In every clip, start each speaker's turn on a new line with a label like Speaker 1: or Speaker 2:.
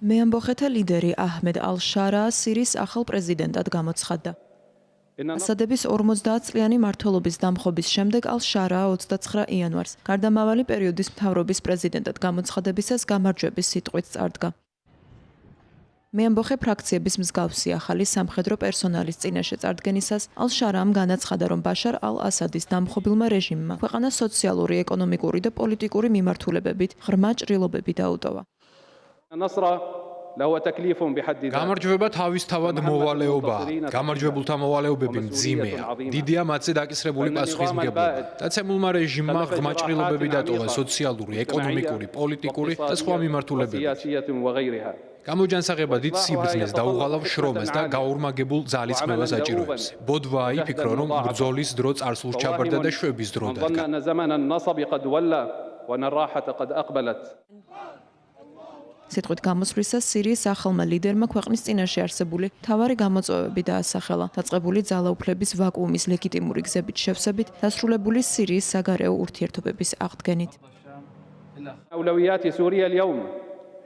Speaker 1: მეამბოხეთა ლიდერი აჰმედ ალ-შარა სირიის ახალ პრეზიდენტად გამოცხადდა. ასადების 50 წლიანი მმართველობის დამხობის შემდეგ ალ-შარა 29 იანვარს გარდამავალი პერიოდის მთავრობის პრეზიდენტად გამოცხადებისას გამარჯვების სიტყვით წარდგა. მეამბოხე ფრაქციების მსგავსი ახალი სამხედრო პერსონალის წინაშე წარდგენისას ალ-შარამ განაცხადა, რომ ბაშარ ალ-ასადის დამხობილმა რეჟიმმა ქვეყანას სოციალური, ეკონომიკური და პოლიტიკური მიმართულებებით ღრმა ჭრილობები დაუტოვა.
Speaker 2: გამარჯვება თავისთავად მოვალეობაა. გამარჯვებულთა მოვალეობები მძიმეა. დიდია მათზე დაკისრებული პასუხისმგებლობა. დაცემულმა რეჟიმმა ღრმა ჭრილობები დატოვა სოციალური, ეკონომიკური, პოლიტიკური და სხვა მიმართულებებით. გამოჯანსაღება დიდ სიბრძნეს და უღალავ შრომას და გაურმაგებულ ძალისხმევას აჭიროებს. ბოდვა იფიქრო, რომ ბრძოლის დრო წარსულს ჩაბარდა და შვების დრო დადგა.
Speaker 1: სიტყვით გამოსვლისას სირიის ახალმა ლიდერმა ქვეყნის წინაშე არსებული მთავარი გამოწვევები დაასახელა. დაწყებული ძალაუფლების ვაკუუმის ლეგიტიმური გზებით შევსებით, დასრულებული სირიის საგარეო ურთიერთობების აღდგენით.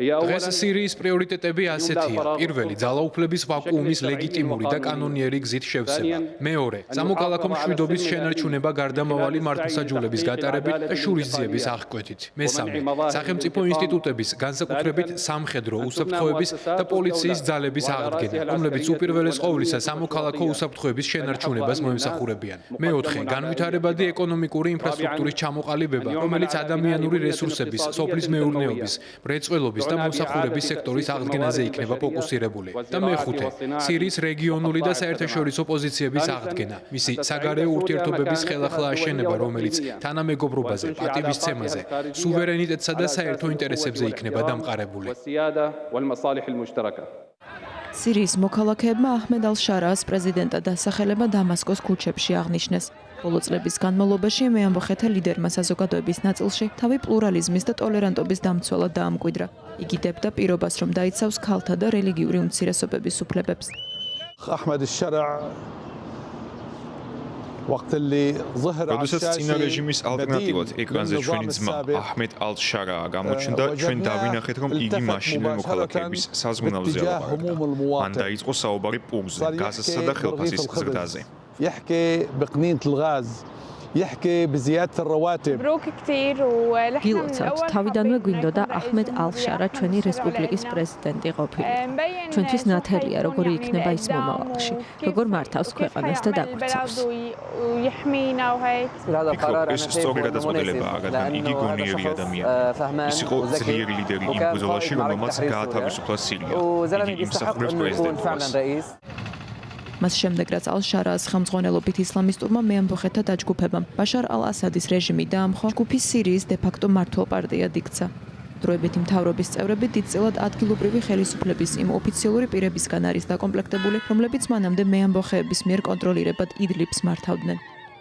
Speaker 2: დღეს სირიის პრიორიტეტები ასეთია. პირველი, ძალაუფლების ვაკუუმის ლეგიტიმური და კანონიერი გზით შევსება. მეორე, სამოქალაქო მშვიდობის შენარჩუნება გარდამავალი მართლმსაჯულების გატარებით და შურისძიების აღკვეთით. მესამე, სახელმწიფო ინსტიტუტების, განსაკუთრებით სამხედრო, უსაფრთხოების და პოლიციის ძალების აღდგენა, რომლებიც უპირველეს ყოვლისა სამოქალაქო უსაფრთხოების შენარჩუნებას მოემსახურებიან. მეოთხე, განვითარებადი ეკონომიკური ინფრასტრუქტურის ჩამოყალიბება, რომელიც ადამიანური რესურსების, სოფლის მეურნეობის, მრეწველობის და მომსახურების სექტორის აღდგენაზე იქნება ფოკუსირებული. და მეხუთე, სირიის რეგიონული და საერთაშორისო პოზიციების აღდგენა, მისი საგარეო ურთიერთობების ხელახლა აშენება, რომელიც თანამეგობრობაზე, პატივისცემაზე, სუვერენიტეტსა და საერთო ინტერესებზე იქნება დამყარებული.
Speaker 1: სირიის მოქალაქეებმა აჰმედ ალ-შარას პრეზიდენტად დასახელება დამასკოს ქუჩებში აღნიშნეს. ბოლო წლების განმავლობაში მეამბოხეთა ლიდერმა საზოგადოების ნაწილში თავი პლურალიზმის და ტოლერანტობის დამცველად დაამკვიდრა. იგი დებდა პირობას, რომ დაიცავს ქალთა და რელიგიური უმცირესობების უფლებებს.
Speaker 3: როდესაც წინა რეჟიმის ალტერნატივად ეკრანზე ჩვენი ძმა აჰმედ ალ-შარაა გამოჩნდა, ჩვენ დავინახეთ, რომ იგი მაშინვე მოქალაქეების საზღვნავზე ალაპარაკდა. მან დაიწყო საუბარი პურზე, გაზსა და ხელფასის ზრდაზე.
Speaker 4: გილოცავთ, თავიდანვე გვინდოდა აჰმედ ალ-შარა ჩვენი რესპუბლიკის პრეზიდენტი ყოფილიყო. ჩვენთვის ნათელია, როგორი იქნება ის მომავალში, როგორ მართავს ქვეყანას და დაგვიცავს.
Speaker 3: ეს სწორი გადაწყვეტილებაა, რადგან იგი გონიერი ადამიანია. ის იყო ძლიერი ლიდერი იმ ბრძოლაში, რომელმაც გაათავისუფლა სირია. იგი იმსახურებს პრეზიდენტობას.
Speaker 1: მას შემდეგ, რაც ალ-შარას ხელმძღვანელობით ისლამისტურმა მეამბოხეთა დაჯგუფებამ ბაშარ ალ-ასადის რეჟიმი დაამხო, ჯგუფი სირიის დე-ფაქტო მმართველ პარტიად იქცა. დროებითი მთავრობის წევრები დიდწილად ადგილობრივი ხელისუფლების იმ ოფიციალური პირებისგან არის დაკომპლექტებული, რომლებიც მანამდე მეამბოხეების მიერ კონტროლირებად იდლიბს მართავდნენ.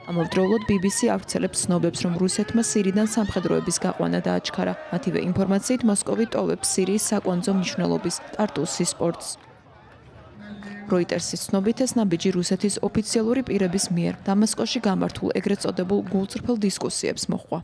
Speaker 1: ამავდროულად BBC ავრცელებს ცნობებს, რომ რუსეთმა სირიდან სამხედროების გაყვანა დააჩქარა. მათივე ინფორმაციით მოსკოვი ტოვებს სირიის საკონძო მნიშვნელობის ტარტუსის პორტს. როიტერსის ცნობით ეს ნაბიჯი რუსეთის ოფიციალური პირების მიერ დამასკოში გამართულ ეგრეთ წოდებულ გულწრფელ დისკუსიებს მოჰყვა.